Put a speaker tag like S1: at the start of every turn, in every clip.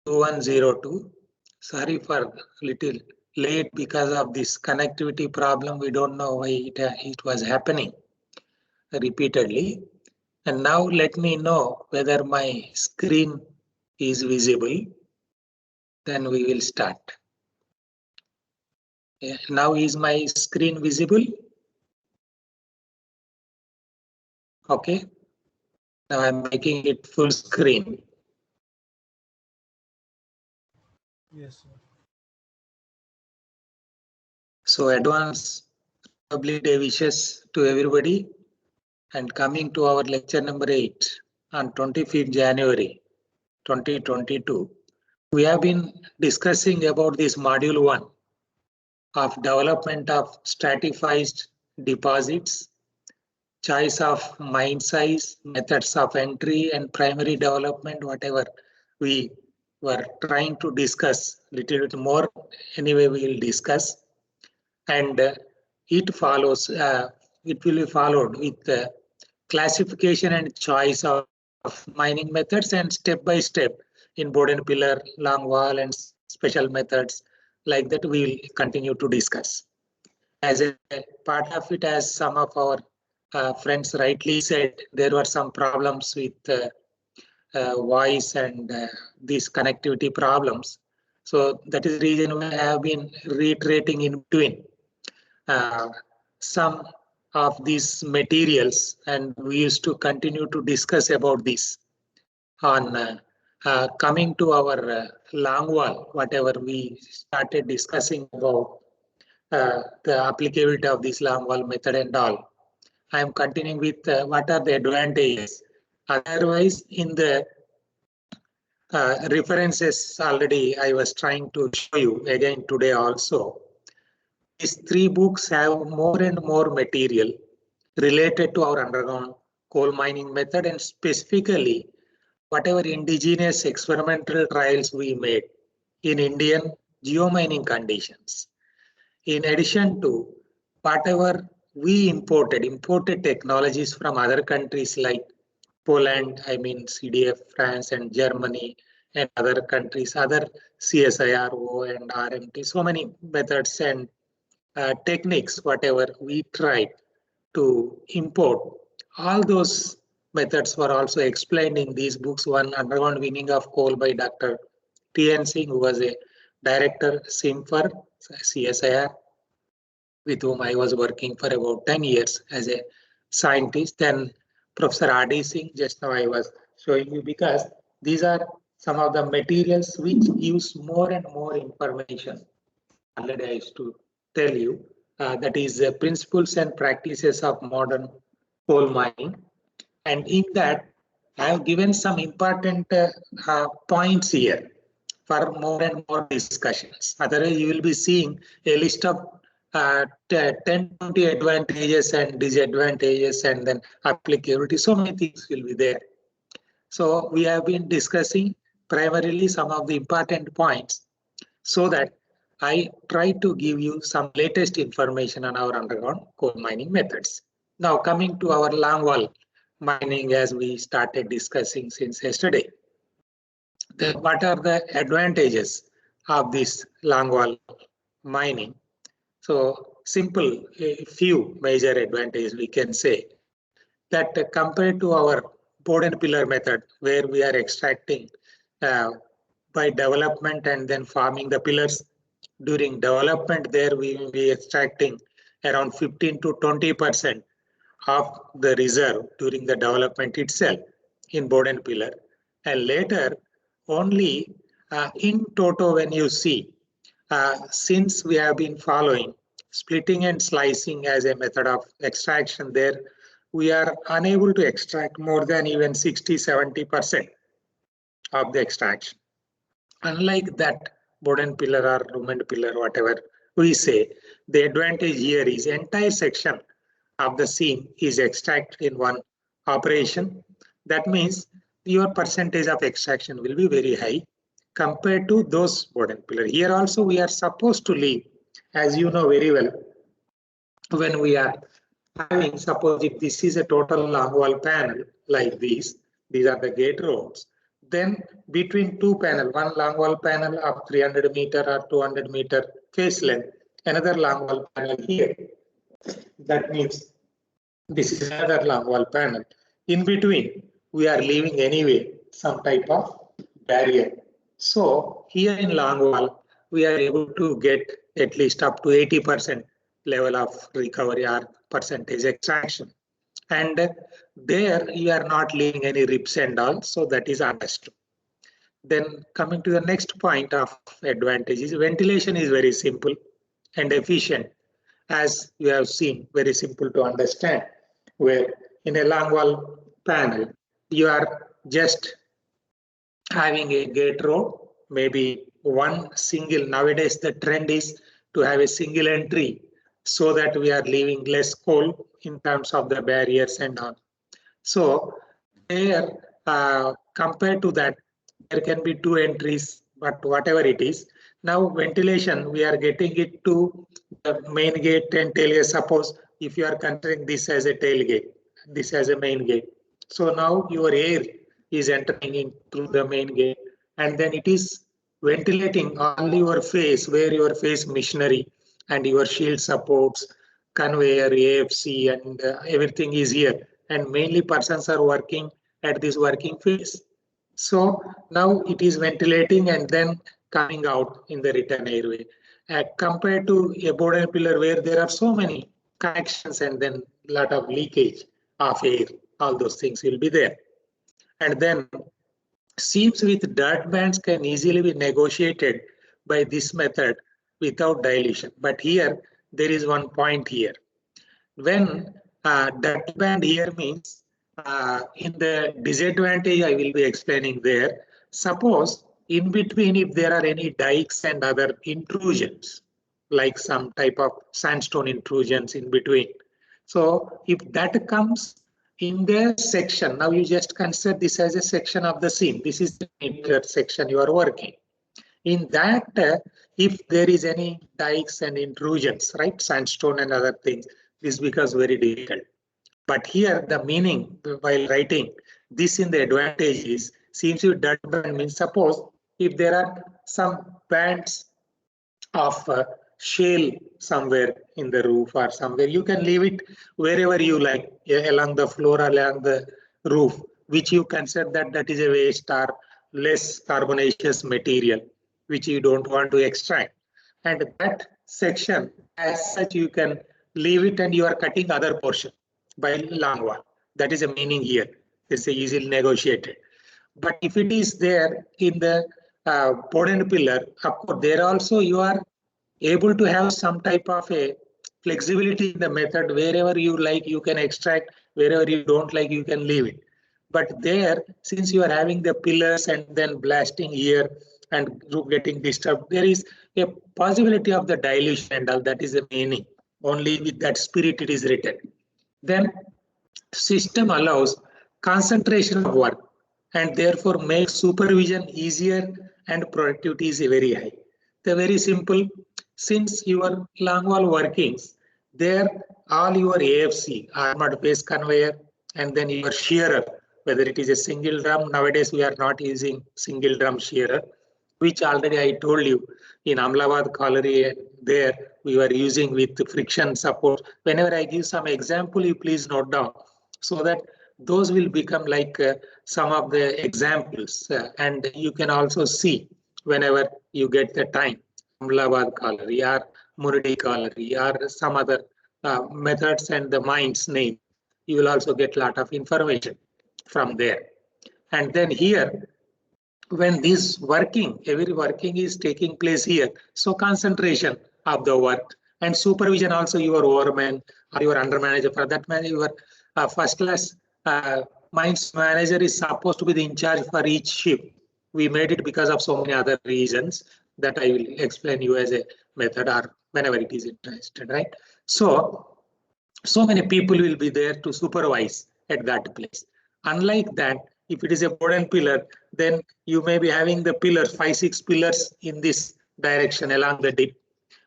S1: 2102. Sorry for little late because of this connectivity problem. We don't know why it was happening repeatedly. And now let me know whether my screen is visible. Then we will start. Yeah, now is my screen visible? Okay. Now I'm making it full screen.
S2: Yes, sir.
S1: So advance public day wishes to everybody, and coming to our lecture number 8 on 25th January 2022. We have been discussing about this module 1 of development of stratified deposits, choice of mine size, methods of entry and primary development, whatever we were trying to discuss little bit more. Anyway, we will discuss, and it follows. It will be followed with classification and choice of mining methods, and step by step in board and pillar, long wall, and special methods like that we will continue to discuss. As a part of it, as some of our friends rightly said, there were some problems with voice and these connectivity problems. So that is the reason why I have been reiterating in between some of these materials, and we used to continue to discuss about this on coming to our long wall, whatever we started discussing about the applicability of this long wall method and all. I am continuing with what are the advantages. Otherwise, in the references already I was trying to show you again today also. These 3 books have more and more material related to our underground coal mining method, and specifically whatever indigenous experimental trials we made in Indian geomining conditions. In addition to whatever we imported technologies from other countries like Poland, I mean CDF, France and Germany and other countries, other CSIRO and RMT, so many methods and techniques, whatever we tried to import. All those methods were also explained in these books. One, Underground Winning of Coal by Dr. T.N. Singh, who was a director, SIMFR, CSIR, with whom I was working for about 10 years as a scientist. Then Professor R.D. Singh, just now I was showing you, because these are some of the materials which use more and more information. Already I used to tell you, that is principles and practices of modern coal mining. And in that, I have given some important points here for more and more discussions. Otherwise, you will be seeing a list of 10, 20 advantages and disadvantages, and then applicability. So many things will be there. So we have been discussing primarily some of the important points, so that I try to give you some latest information on our underground coal mining methods. Now coming to our longwall mining, as we started discussing since yesterday. What are the advantages of this longwall mining? So simple, a few major advantages we can say, that compared to our board and pillar method, where we are extracting by development and then forming the pillars. During development, there we will be extracting around 15 to 20% of the reserve during the development itself in board and pillar. And later, only in toto, when you see, since we have been following splitting and slicing as a method of extraction, there we are unable to extract more than even 60-70% of the extraction. Unlike that board and pillar or room and pillar, whatever we say, the advantage here is entire section of the seam is extracted in one operation. That means your percentage of extraction will be very high compared to those board and pillar. Here also we are supposed to leave, as you know very well, when we are having, suppose if this is a total long wall panel like these are the gate roads, Then between two panel, one long wall panel of 300 meter or 200 meter face length, another long wall panel here. That means this is another long wall panel. In between, we are leaving anyway some type of barrier. So here in long wall, we are able to get at least up to 80% level of recovery or percentage extraction. And there you are not leaving any rips and all, so that is understood. Then coming to the next point of advantage is ventilation is very simple and efficient, as you have seen, very simple to understand, where in a long wall panel, you are just having a gate road, maybe one single. Nowadays, the trend is to have a single entry so that we are leaving less coal in terms of the barriers and all. So there, compared to that, there can be two entries, but whatever it is. Now ventilation, we are getting it to the main gate and tailgate. Suppose if you are considering this as a tailgate, this as a main gate. So now your air is entering in through the main gate, and then it is ventilating only your face, where your face machinery and your shield supports, conveyor, AFC, and everything is here. And mainly persons are working at this working phase. So now it is ventilating and then coming out in the return airway. Compared to a board and pillar where there are so many connections and then lot of leakage of air, all those things will be there. And then seams with dirt bands can easily be negotiated by this method without dilution. But here there is one point here. When dirt band here means in the disadvantage I will be explaining there. Suppose in between if there are any dikes and other intrusions, like some type of sandstone intrusions in between. So if that comes in the section, now you just consider this as a section of the seam. This is the meter section you are working. In that, if there is any dikes and intrusions, right, sandstone and other things, this becomes very difficult. But here the meaning while writing this in the advantage is seems to dirt band means suppose if there are some bands of shale somewhere in the roof or somewhere, you can leave it wherever you like, along the floor or along the roof, which you consider that that is a waste or less carbonaceous material which you don't want to extract. And that section as such you can leave it and you are cutting other portion by long wall. That is a meaning here. It's easily negotiated. But if it is there in the board and pillar, of course, there also you are able to have some type of a flexibility in the method. Wherever you like, you can extract. Wherever you don't like, you can leave it. But there, since you are having the pillars and then blasting here and group getting disturbed, there is a possibility of the dilution and all. That is the meaning. Only with that spirit it is written. Then system allows concentration of work and therefore makes supervision easier and productivity is very high. They're very simple. Since your long wall workings, there all your AFC, armored face conveyor, and then your shearer, whether it is a single drum, nowadays we are not using single drum shearer, which already I told you in Amlabad colliery, there we were using with friction support. Whenever I give some example, you please note down so that those will become like some of the examples and you can also see whenever you get the time, Amlabad colliery or Muridi colliery or some other methods and the mine's name, you will also get a lot of information from there. And then here, when this working, every working is taking place here, so concentration of the work and supervision also your overman or your under manager, for that matter your first class mines manager is supposed to be the in charge for each ship. We made it because of so many other reasons that I will explain you as a method or whenever it is interested, right? So many people will be there to supervise at that place. Unlike that, if it is a board and pillar, then you may be having the pillars, 5-6 pillars in this direction along the dip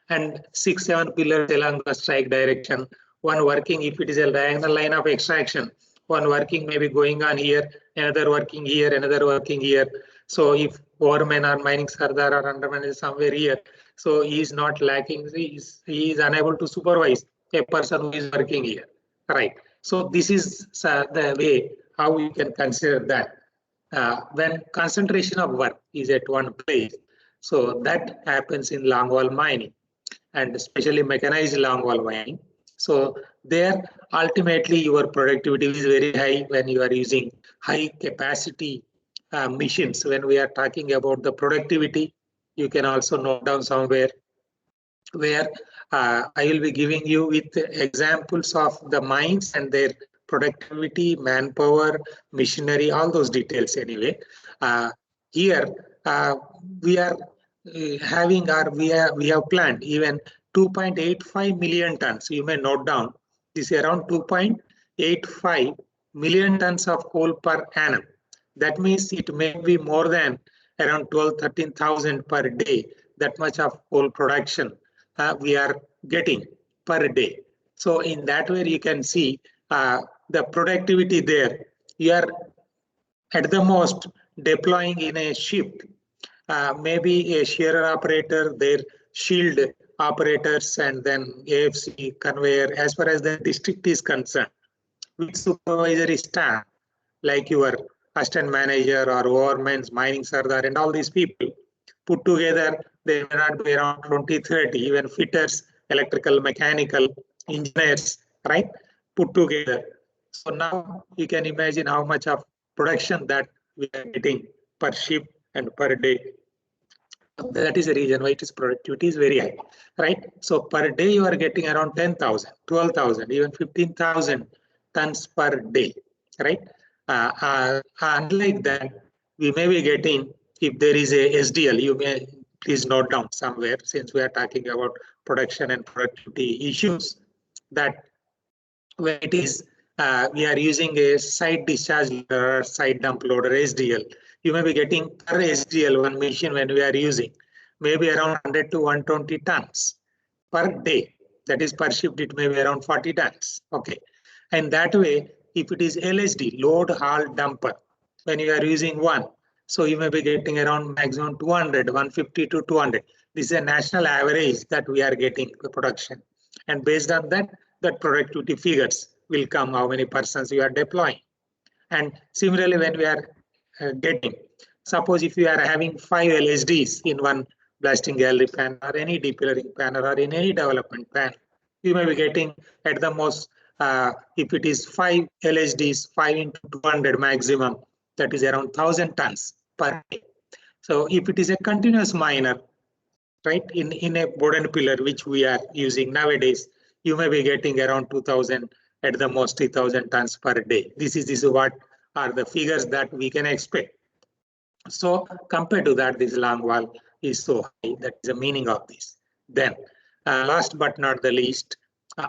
S1: and 6-7 pillars along the strike direction. One working, if it is a diagonal line of extraction, one working maybe going on here, another working here, another working here. So if overman or mining sardar or underman is somewhere here, so he is not lacking, he is unable to supervise a person who is working here, right? So this is the way how you can consider that. When concentration of work is at one place, so that happens in longwall mining, and especially mechanized longwall mining. So there ultimately your productivity is very high when you are using high capacity machines. When we are talking about the productivity, you can also note down somewhere where I will be giving you with examples of the mines and their productivity, manpower, machinery, all those details anyway. Here we are having we have planned even 2.85 million tons. You may note down this is around 2.85 million tons of coal per annum. That means it may be more than around 12,000-13,000 per day. That much of coal production we are getting per day. So in that way, you can see the productivity there. You are at the most deploying in a shift, maybe a shearer operator, their shield operators, and then AFC conveyor. As far as the district is concerned, with supervisory staff like your assistant manager or overman's mining sardar and all these people put together, they may not be around 20, 30, even fitters, electrical, mechanical, engineers, right? Put together. So now you can imagine how much of production that we are getting per shift and per day. That is the reason why its productivity is very high, right? So per day you are getting around 10,000, 12,000, even 15,000 tons per day, right? Unlike that, we may be getting, if there is a SDL, you may please note down somewhere, since we are talking about production and productivity issues, that when it is we are using a side discharge loader or side dump loader SDL, you may be getting per SDL one machine when we are using maybe around 100 to 120 tons per day. That is per shift, it may be around 40 tons. Okay. And that way, if it is LSD, load haul dumper, when you are using one, so you may be getting around maximum 200, 150 to 200. This is a national average that we are getting the production. And based on that, that productivity figures will come, how many persons you are deploying. And similarly, when we are getting, suppose if you are having 5 LSDs in one blasting gallery pan or any depulering pan or in any development pan, you may be getting at the most, if it is 5 LSDs, 5 into 200 maximum, that is around 1,000 tons per day. So if it is a continuous miner, right, in a board and pillar, which we are using nowadays, you may be getting around 2,000, at the most 3,000 tons per day. This is what are the figures that we can expect. So compared to that, this long wall is so high. That is the meaning of this. Then last but not the least,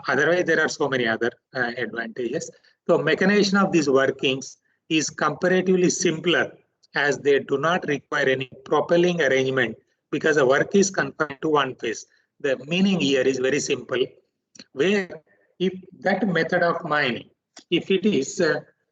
S1: otherwise there are so many other advantages. So mechanization of these workings is comparatively simpler, as they do not require any propelling arrangement, because the work is confined to one phase. The meaning here is very simple, where if that method of mining, if it is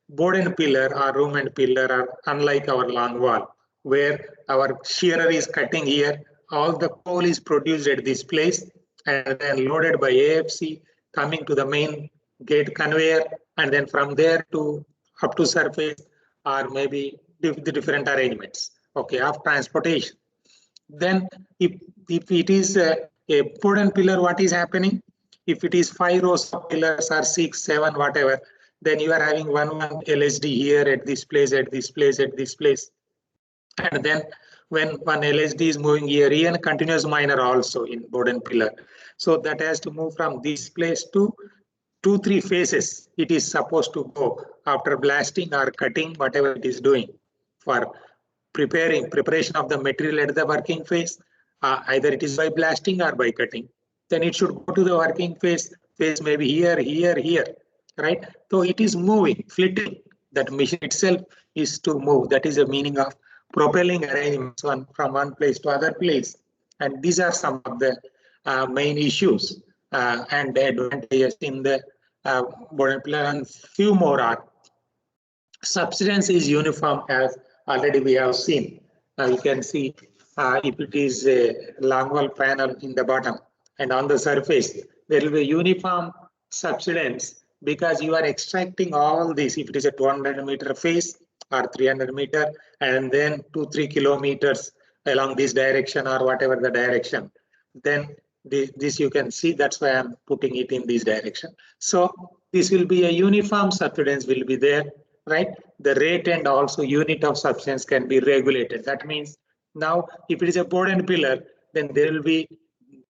S1: board and pillar or room and pillar, or unlike our long wall, where our shearer is cutting here, all the coal is produced at this place and then loaded by AFC, coming to the main gate conveyor, and then from there to up to surface, or maybe the different arrangements, okay, of transportation. Then if it is a board and pillar, what is happening? If it is 5 rows of pillars or 6, 7, whatever, then you are having one LSD here at this place, at this place, at this place. And then when one LSD is moving here, even continuous miner also in board and pillar. So that has to move from this place to 2-3 phases. It is supposed to go after blasting or cutting, whatever it is doing, for preparation of the material at the working phase. Either it is by blasting or by cutting. Then it should go to the working phase. Phase maybe here, here, here, right? So it is moving, flitting. That machine itself is to move. That is the meaning of propelling arrangements from one place to other place. And these are some of the main issues and advantages in the board and pillar, and few more are Subsidence is uniform, as already we have seen. Now you can see if it is a long wall panel in the bottom and on the surface, there will be uniform subsidence because you are extracting all this. If it is a 200-meter face or 300-meter, and then 2-3 kilometers along this direction or whatever the direction, then this you can see. That's why I'm putting it in this direction. So this will be a uniform subsidence will be there, right? The rate and also unit of substance can be regulated. That means now if it is a board and pillar, then there will be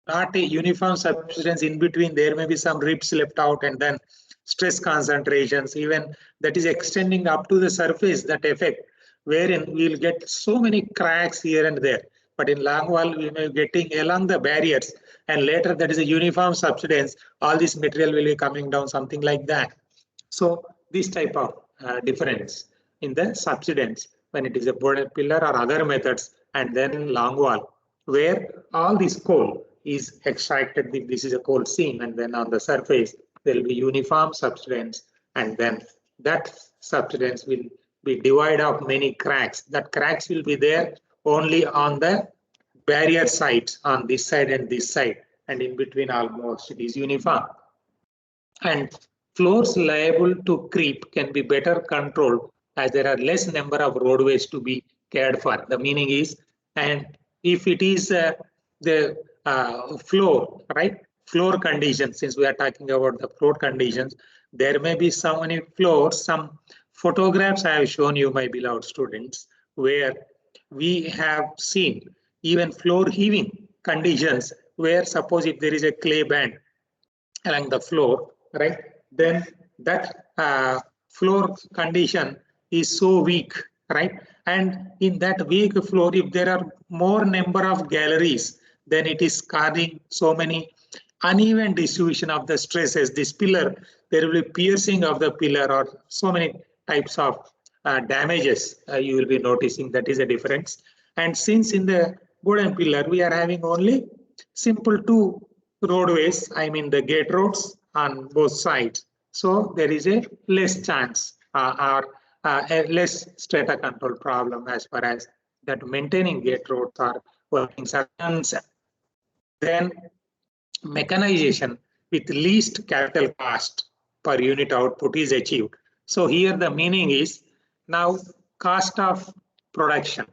S1: not a uniform substance in between. There may be some ribs left out, and then stress concentrations, even that is extending up to the surface, that effect, wherein we will get so many cracks here and there. But in long wall, we may be getting along the barriers, and later that is a uniform subsidence. All this material will be coming down, something like that. So this type of difference in the subsidence when it is a board pillar or other methods, and then long wall, where all this coal is extracted. This is a coal seam, and then on the surface there will be uniform subsidence, and then that subsidence will be divided of many cracks. That cracks will be there only on the barrier sides, on this side and this side, and in between almost it is uniform. And floors liable to creep can be better controlled as there are less number of roadways to be cared for. The meaning is, and if it is the floor, right? Floor conditions, since we are talking about the floor conditions, there may be so many floors. Some photographs I have shown you, my beloved students, where we have seen even floor heaving conditions, where suppose if there is a clay band along the floor, right? Then that floor condition is so weak, right? And in that weak floor, if there are more number of galleries, then it is causing so many uneven distribution of the stresses. This pillar, there will be piercing of the pillar or so many types of damages. You will be noticing that is a difference. And since in the board and pillar, we are having only simple two roadways, I mean the gate roads on both sides. So there is a less chance or a less strata control problem as far as that maintaining gate roads or working sections. Then mechanization with least capital cost per unit output is achieved. So here the meaning is now cost of production,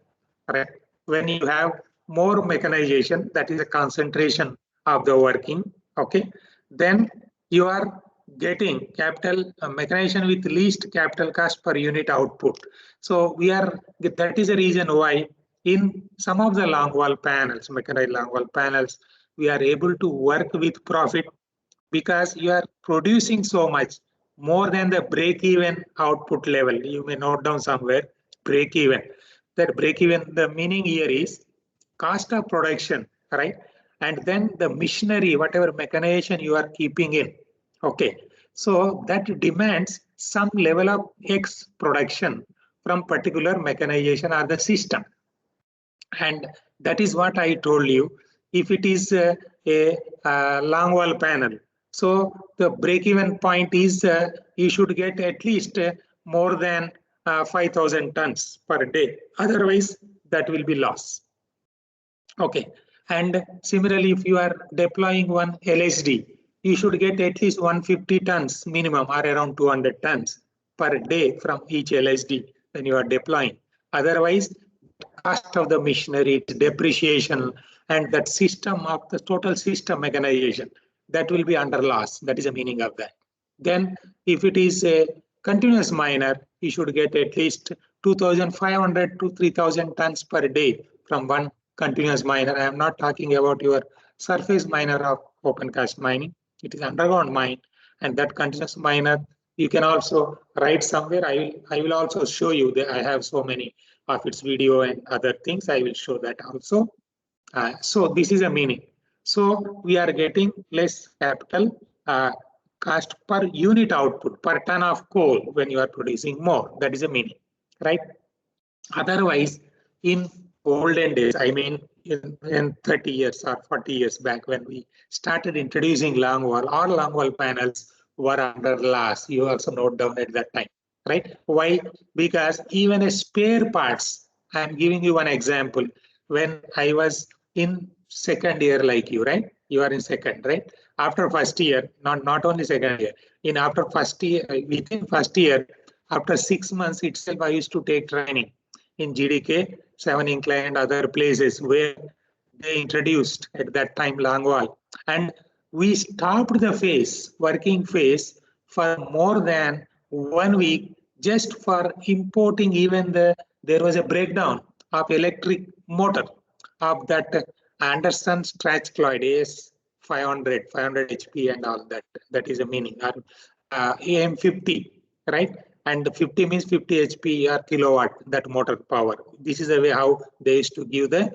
S1: right? When you have more mechanization, that is a concentration of the working, okay? Then you are getting capital mechanization with least capital cost per unit output. So that is the reason why in some of the long wall panels, mechanized long wall panels, we are able to work with profit because you are producing so much more than the break even output level. You may note down somewhere break even. That break even, the meaning here is cost of production, right? And then the machinery, whatever mechanization you are keeping in. Okay. So that demands some level of X production from particular mechanization or the system. And that is what I told you. If it is a long wall panel, so the break-even point is you should get at least more than 5,000 tons per day. Otherwise, that will be loss. Okay. And similarly, if you are deploying one LSD, you should get at least 150 tons minimum or around 200 tons per day from each LSD when you are deploying. Otherwise, cost of the machinery, depreciation, and that system of the total system mechanization, that will be under loss. That is the meaning of that. Then if it is a continuous miner, you should get at least 2,500 to 3,000 tons per day from one continuous miner. I am not talking about your surface miner of open cast mining. It is underground mine, and that continuous miner, you can also write somewhere. I will also show you that I have so many of its video and other things. I will show that also. So this is a meaning. So we are getting less capital cost per unit output, per ton of coal when you are producing more. That is a meaning, right? Otherwise, in olden days, I mean, in 30 years or 40 years back, when we started introducing long wall, all long wall panels were under loss. You also note down at that time, right? Why? Because even a spare parts, I'm giving you one example. When I was in second year like you, right? You are in second, right? After first year, not only second year, in after first year, within first year, after 6 months itself, I used to take training in GDK, 7 Incline and other places where they introduced at that time Langwall. And we stopped the phase, working phase, for more than 1 week just for importing even there was a breakdown of electric motor of that Anderson Strathclyde AS 500 HP and all that. That is a meaning. AM50, right? And 50 means 50 HP or kilowatt, that motor power. This is the way how they used to give the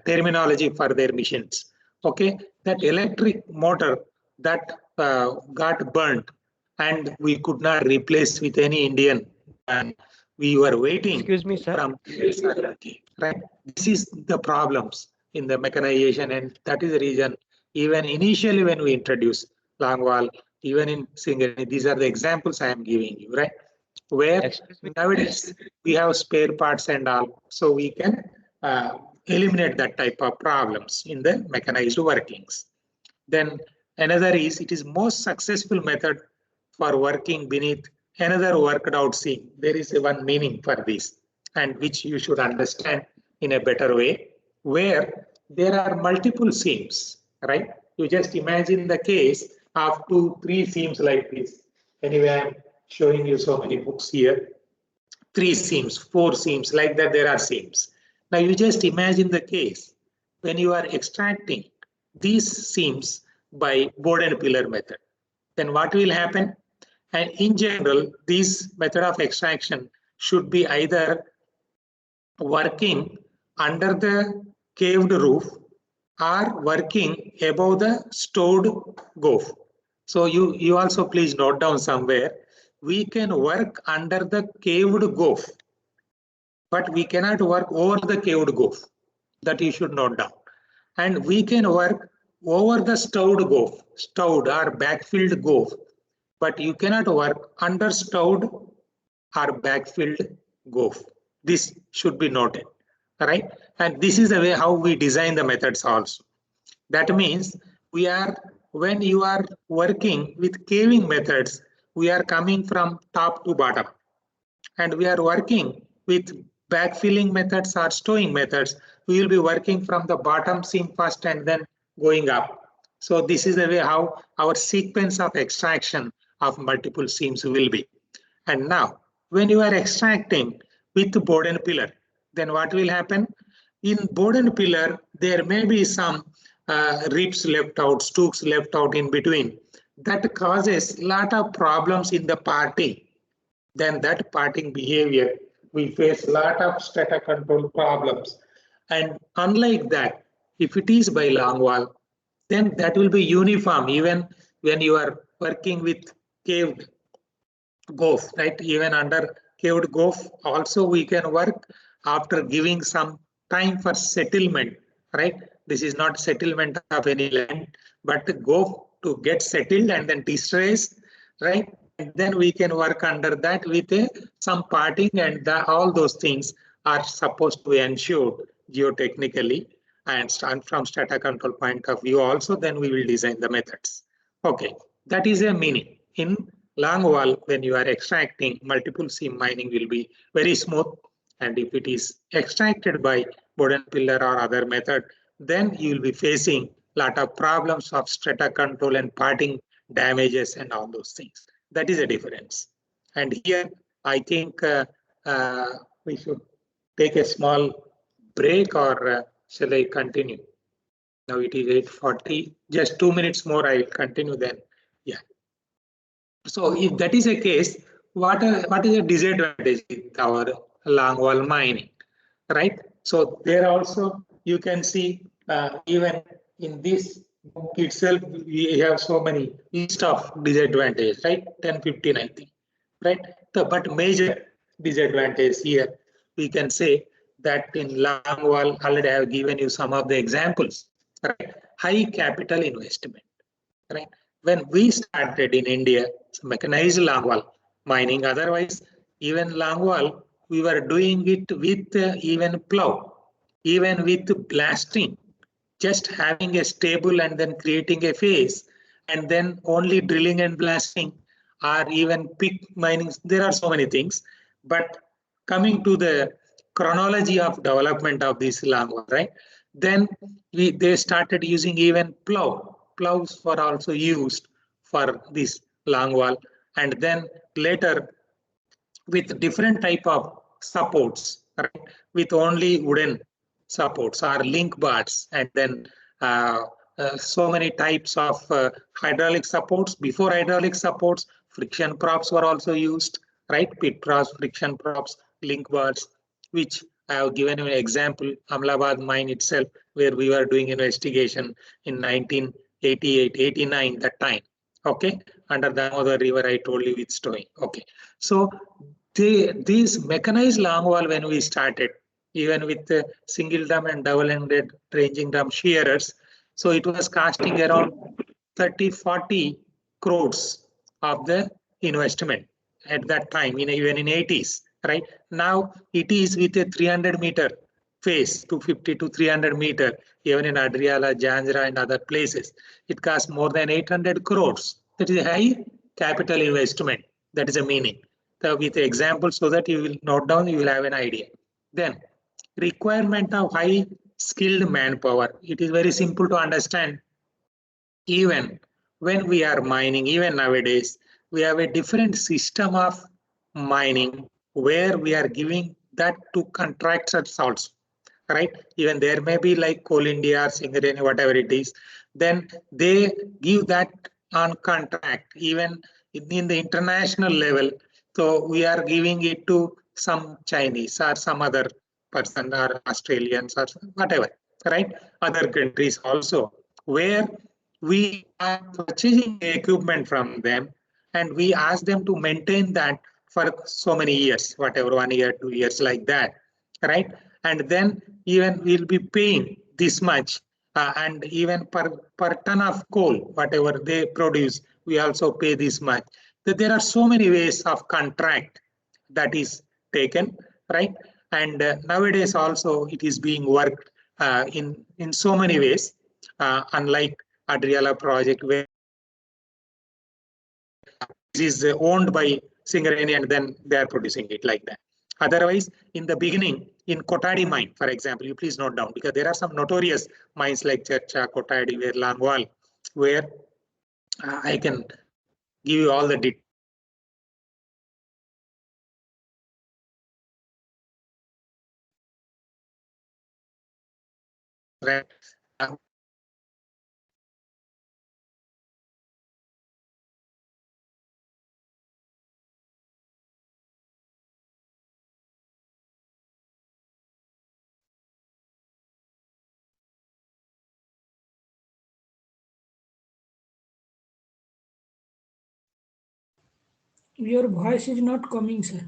S1: terminology for their machines. Okay, that electric motor that got burnt and we could not replace with any Indian, and we were waiting
S3: Excuse me, sir.
S1: from right. This is the problems in the mechanization, and that is the reason even initially when we introduced Langwall, even in Singareni, these are the examples I am giving you, right? Where nowadays we have spare parts and all, so we can eliminate that type of problems in the mechanized workings. Then another is it is most successful method for working beneath another worked out seam. There is one meaning for this, and which you should understand in a better way, where there are multiple seams, right? You just imagine the case of 2-3 seams like this. Anyway, I'm showing you so many books here. 3 seams, 4 seams, like that there are seams. Now you just imagine the case when you are extracting these seams by board and pillar method. Then what will happen? And in general, this method of extraction should be either working under the caved roof or working above the stored goof. So you also please note down somewhere, we can work under the caved goof, but we cannot work over the caved goof. That you should note down. And we can work over the stowed goof, stowed or backfilled goof, but you cannot work under stowed or backfilled goof. This should be noted, right? And this is the way how we design the methods also. That means when you are working with caving methods, we are coming from top to bottom, and we are working with backfilling methods or stowing methods. We will be working from the bottom seam first and then going up. So this is the way how our sequence of extraction of multiple seams will be. And now, when you are extracting with board and pillar, then what will happen? In board and pillar, there may be some ribs left out, stooks left out in between. That causes a lot of problems in the parting. Then that parting behavior, we face a lot of strata control problems. And unlike that, if it is by Langwall, then that will be uniform even when you are working with caved goof, right? Even under caved goof, also we can work after giving some time for settlement, right? This is not settlement of any land, but go to get settled and then distress, right? And then we can work under that with some parting, and all those things are supposed to be ensured geotechnically and from strata control point of view also. Then we will design the methods. Okay, that is a meaning. In Langwall, when you are extracting, multiple seam mining will be very smooth, and if it is extracted by board and pillar or other method, then you will be facing a lot of problems of strata control and parting damages and all those things. That is a difference. And here, I think we should take a small break, or shall I continue? Now it is 8:40. Just 2 minutes more, I will continue then. Yeah. So if that is a case, what is the disadvantage with our Langwall mining, right? So there also you can see even in this book itself, we have so many list of disadvantages, right? 10, 15, I think, right? But major disadvantage here, we can say that in Langwall, already I have given you some of the examples, right? High capital investment, right? When we started in India, mechanized Langwall, mining. Otherwise, even longwall, we were doing it with even plow, even with blasting, just having a stable and then creating a phase, and then only drilling and blasting, or even pick mining. There are so many things. But coming to the chronology of development of this longwall, right? Then they started using even plow. Plows were also used for this longwall, and then later with different type of supports, right? With only wooden supports or link bars, and then uh, so many types of hydraulic supports. Before hydraulic supports, friction props were also used, right? Pit props, friction props, link bars, which I have given you an example, Amlabad mine itself, where we were doing investigation in 1988, 89, that time. Okay, under the Damodar River, I told you it's stowing. Okay, so these mechanized longwall when we started, even with the single drum and double-ended ranging drum shearers, so it was costing around 30-40 crores of the investment at that time, even in 80s, right? Now it is with a 300-meter phase, 250 to 300-meter, even in Adriala, Janjra, and other places. It costs more than 800 crores. That is a high capital investment. That is a meaning. With examples so that you will note down, you will have an idea. Then, requirement of high skilled manpower. It is very simple to understand. Even when we are mining, even nowadays, we have a different system of mining where we are giving that to contractors also, right? Even there may be like Coal India or Singareni, whatever it is, then they give that on contract, even in the international level. So we are giving it to some Chinese or some other person or Australians or whatever, right? Other countries also, where we are purchasing the equipment from them, and we ask them to maintain that for so many years, whatever, 1 year, 2 years, like that, right? And then even we'll be paying this much, and even per ton of coal, whatever they produce, we also pay this much. There are so many ways of contract that is taken, right? And nowadays also it is being worked in so many ways, unlike Adriala project, where it is owned by Singareni and then they are producing it like that. Otherwise, in the beginning, in Kotadi mine, for example, you please note down, because there are some notorious mines like Chercha, Kotadi, where Langwal, where I can give you all the details. Right? Uh,
S2: Your voice is not coming, sir.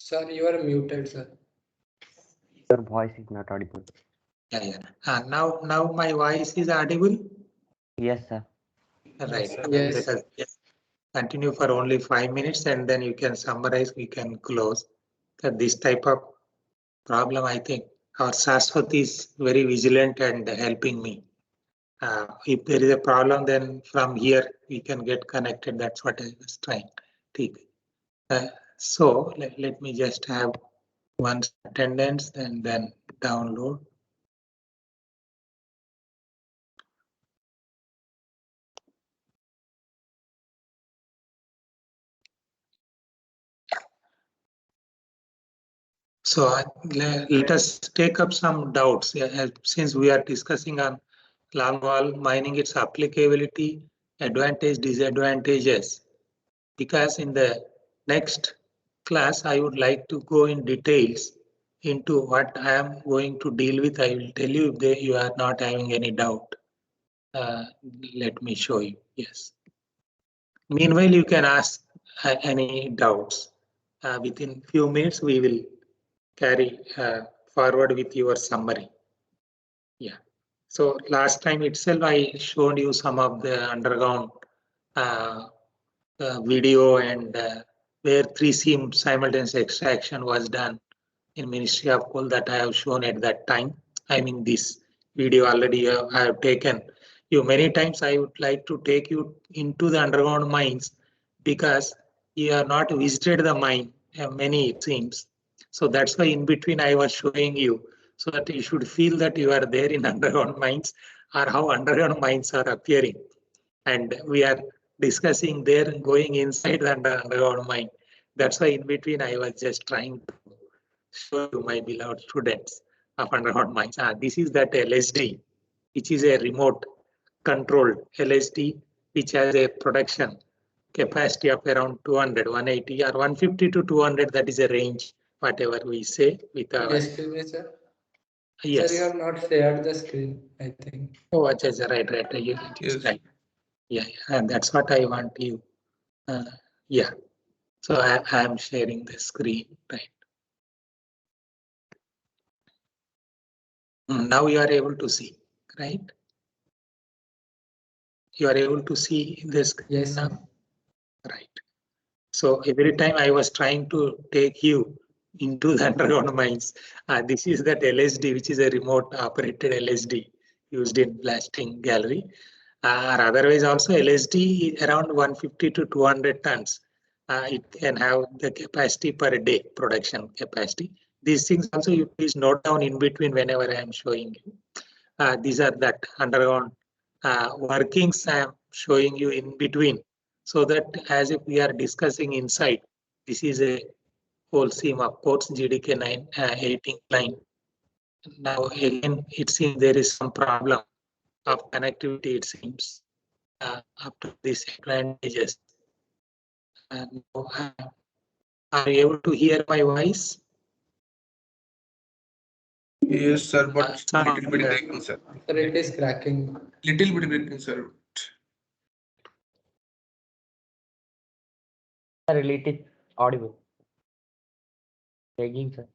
S3: Sir, you are muted, sir.
S4: Your voice is not audible.
S1: Yeah. Now my voice is audible.
S4: Yes, sir.
S1: Right.
S3: Yes, sir. Yes.
S1: Let us continue for only 5 minutes, and then you can summarize. We can close. That this type of problem, I think, our Saswat is very vigilant and helping me. If there is a problem, then from here we can get connected. That's what I was trying. Take. So let me just have one attendance and then download. So let us take up some doubts. Since we are discussing on long wall mining, its applicability, advantage, disadvantages. Because in the next class, I would like to go in details into what I am going to deal with. I will tell you if you are not having any doubt. Let me show you. Yes. Meanwhile, you can ask any doubts. Within few minutes, we will carry forward with your summary. Yeah. So last time itself, I showed you some of the underground video and where 3 simultaneous extraction was done in Ministry of Coal that I have shown at that time. I mean, this video already I have taken you many times. I would like to take you into the underground mines because you have not visited the mine, many it seems. So that's why in between I was showing you so that you should feel that you are there in underground mines or how underground mines are appearing. And we are discussing there going inside the underground mine. That's why in between I was just trying to show you, my beloved students of underground mines. This is that LSD, which is a remote controlled LSD, which has a production capacity of around 200, 180 or 150 to 200. That is a range, whatever we say with our.
S3: Excuse me, sir.
S1: Yes.
S3: Sir, you have not shared the screen, I think.
S1: Oh, that's right.
S3: Yes.
S1: Right. Yeah, and that's what I want you. Yeah. So I am sharing the screen, right? Now you are able to see, right? You are able to see the screen.
S3: Yes,
S1: now?
S3: sir.
S1: Right. So every time I was trying to take you into the underground mines, this is that LSD, which is a remote operated LSD used in blasting gallery. Or otherwise also LSD around 150 to 200 tons. It can have the capacity per day, production capacity. These things also you please note down in between whenever I am showing you. These are that underground workings I am showing you in between, so that as if we are discussing inside. This is a whole seam of course GDK 9 18 line. Now again it seems there is some problem of connectivity, it seems, up to these advantages. And are you able to hear my voice?
S5: Yes, sir, but
S1: Some
S5: little bit breaking, sir.
S3: Sir, it is cracking.
S5: Little bit breaking, sir.
S4: Sir, it is audible. Begging, sir.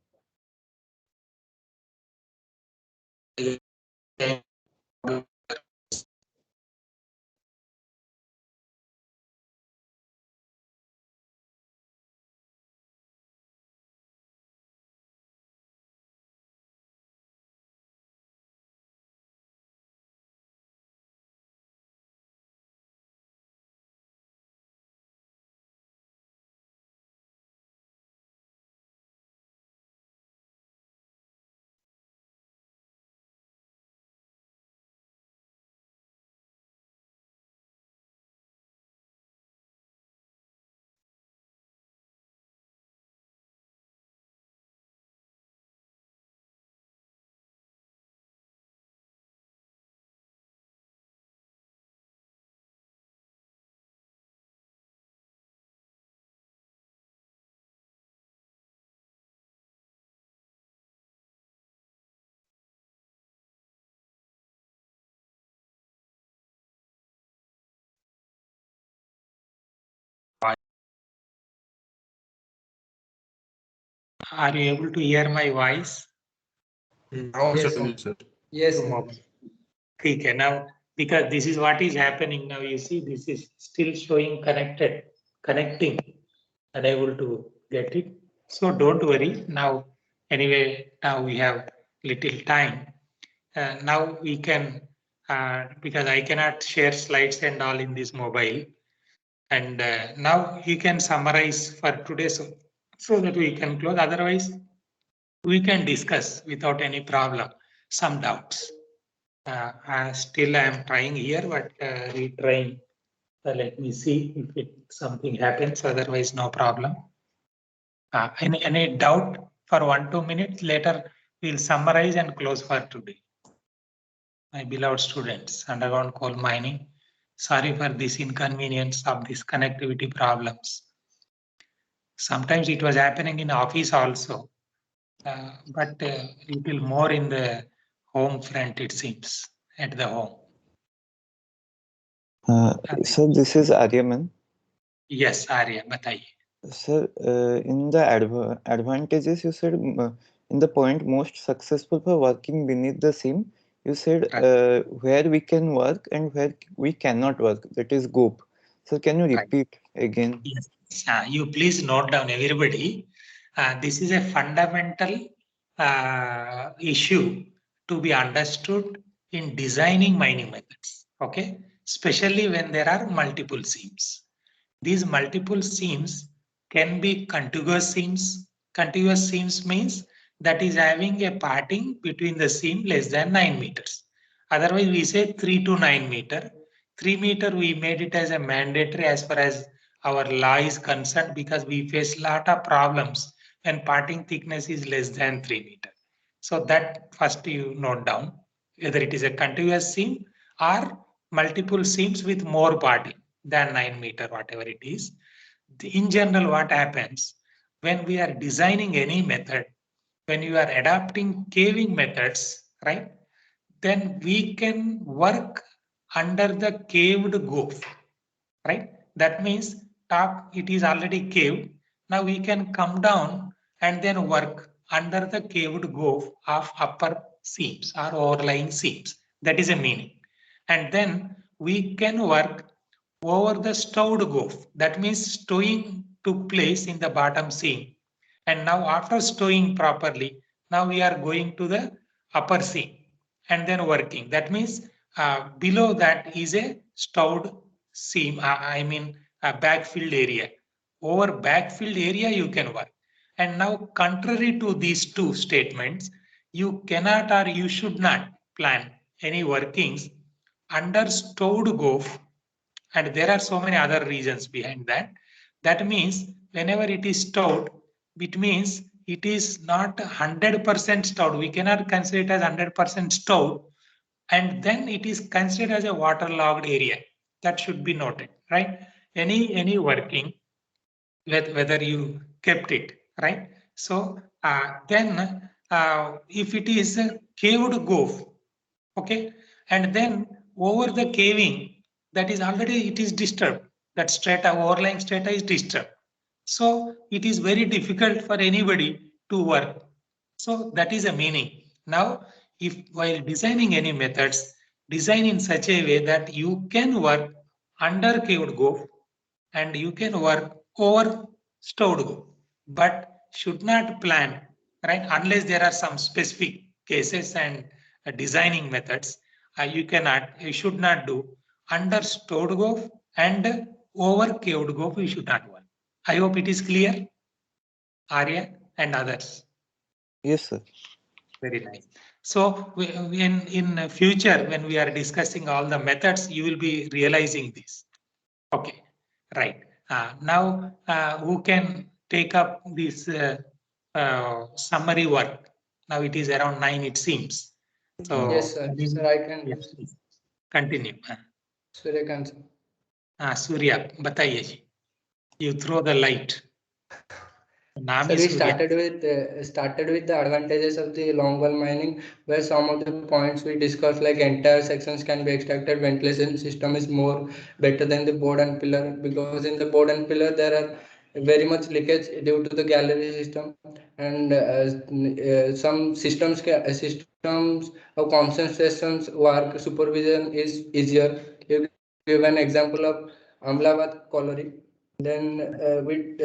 S1: Are you able to hear my voice?
S5: Now,
S3: Yes,
S5: sir.
S3: sir.
S5: Yes, sir.
S3: Yes,
S1: To
S3: sir.
S1: mobile. Okay, now because this is what is happening now. You see, this is still showing connecting, unable to get it. So don't worry. Now, anyway, now we have little time. Now we can, because I cannot share slides and all in this mobile. And now you can summarize for today so that we can close. Otherwise, we can discuss without any problem some doubts. Still, I am trying here, but retrying. Let me see if something happens. Otherwise, no problem. Any doubt for 1-2 minutes? Later, we'll summarize and close for today. My beloved students, underground coal mining. Sorry for this inconvenience of these connectivity problems. Sometimes it was happening in office also, but little more in the home front, it seems, at the home.
S6: Sir, this is Aryaman.
S1: Yes, Arya, bataiye.
S6: Sir, in the advantages, you said in the point most successful for working beneath the seam, you said
S1: Right.
S6: where we can work and where we cannot work, that is GOP. So can you
S1: Right.
S6: repeat again?
S1: Yes. You please note down, everybody. This is a fundamental issue to be understood in designing mining methods. Okay, especially when there are multiple seams. These multiple seams can be contiguous seams. Contiguous seams means that is having a parting between the seam less than 9 meters. Otherwise, we say 3 to 9 meter. 3 meter, we made it as a mandatory as far as our law is concerned, because we face lot of problems when parting thickness is less than 3 meter. So that first you note down, whether it is a contiguous seam or multiple seams with more parting than 9 meter, whatever it is. In general, what happens when we are designing any method, when you are adapting caving methods, right? Then we can work under the caved groove, right? That means top it is already caved. Now we can come down and then work under the caved groove of upper seams or overlying seams. That is a meaning. And then we can work over the stowed groove. That means stowing took place in the bottom seam. And now after stowing properly, now we are going to the upper seam and then working. That means below that is a stowed seam, I mean a backfilled area. Over backfilled area you can work. And now contrary to these two statements, you cannot or you should not plan any workings under stowed groove, and there are so many other reasons behind that. That means whenever it is stowed, it means it is not 100% stowed. We cannot consider it as 100% stowed, and then it is considered as a waterlogged area. That should be noted, right? Any working, whether you kept it, right? So then if it is a caved groove, okay, and then over the caving, that is already it is disturbed, that strata, overlying strata is disturbed, so it is very difficult for anybody to work. So that is a meaning. Now if while designing any methods, design in such a way that you can work under caved groove and you can work over stowed groove, but should not plan, right, unless there are some specific cases and designing methods. You should not do under stowed groove and over caved groove. You should not work. I hope it is clear, Arya and others.
S6: Yes, sir.
S1: Very nice. So in future, when we are discussing all the methods, you will be realizing this. Okay, right. Now, who can take up this summary work? Now it is around 9, it seems. So,
S3: Yes, sir. Sir, I can do.
S1: yes, please. Continue.
S3: Suryakant, sir.
S1: Surya, बताइए जी. You throw the light. नाम
S3: Sir,
S1: he
S3: we
S1: Surya.
S3: started with the advantages of the longwall mining, where some of the points we discussed, like entire sections can be extracted, ventilation system is more better than the board and pillar, because in the board and pillar there are very much leakage due to the gallery system, and some systems of concentrations work supervision is easier. You give an example of Amlabat colliery. Then we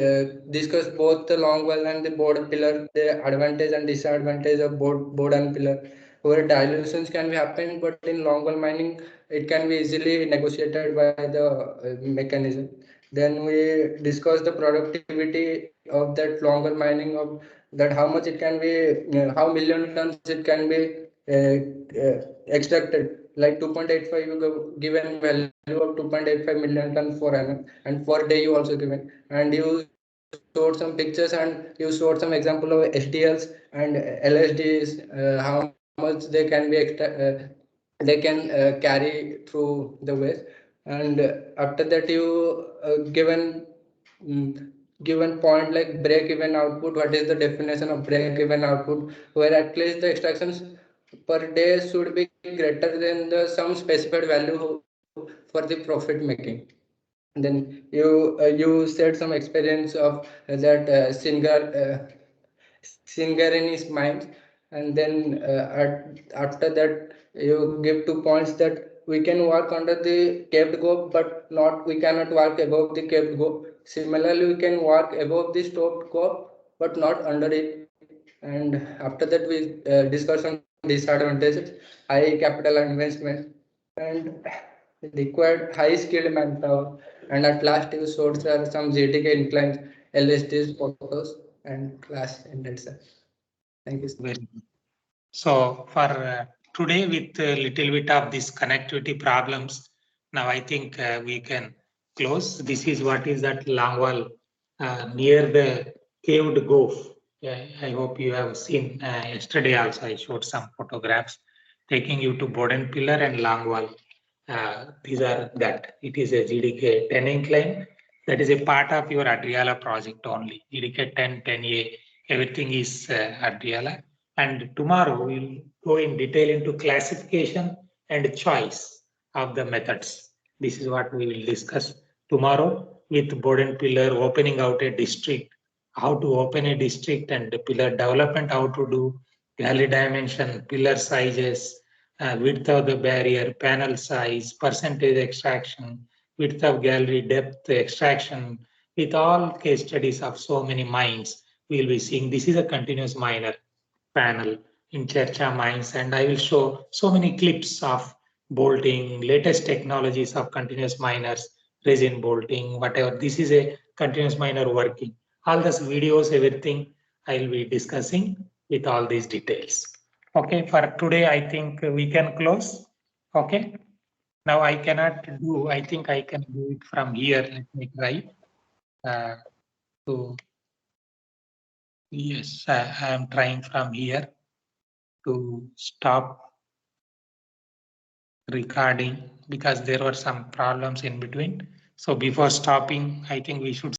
S3: discuss both the long well and the board pillar, the advantage and disadvantage of board and pillar, where dilutions can be happen, but in long well mining it can be easily negotiated by the mechanism. Then we discuss the productivity of that long well mining, of that how much it can be, how million tons it can be extracted. Like 2.85, you given value of 2.85 million ton for annum, and for day you also given, and you showed some pictures and you showed some example of SDLs and LSDs, how much they can be they can carry through the waste. And after that you given point like break even output. What is the definition of break even output, where at least the extractions per day should be greater than the some specified value for the profit making. Then you said some experience of that singer in his mind. And then after that you give 2 points that we can work under the capped go, but not we cannot work above the capped go. Similarly, we can work above the stopped go, but not under it. And after that we discuss on disadvantages, high capital investment, and required high skilled manpower. And at last you showed sir some GTK inclines, LSDs, photos, and class ended, sir. Thank you, sir.
S1: Very good. So for today, with a little bit of this connectivity problems, now I think we can close. This is what is that long wall near the caved gulf. I hope you have seen yesterday also I showed some photographs taking you to Boden Pillar and long wall. These are that. It is a GDK 10 incline. That is a part of your Adriala project only. GDK 10, 10A, everything is Adriala. And tomorrow we'll go in detail into classification and choice of the methods. This is what we will discuss tomorrow with Boden Pillar opening out a district, how to open a district, and the pillar development, how to do gallery dimension, pillar sizes, width of the barrier, panel size, percentage extraction, width of gallery, depth extraction, with all case studies of so many mines. We will be seeing this is a continuous miner panel in Chercha mines, and I will show so many clips of bolting, latest technologies of continuous miners, resin bolting, whatever. This is a continuous miner working. All these videos, everything I will be discussing with all these details. Okay, for today, I think we can close. Okay. Now I cannot do, I think I can do it from here. Let me try. Yes, I am trying from here to stop recording because there were some problems in between. So before stopping, I think we should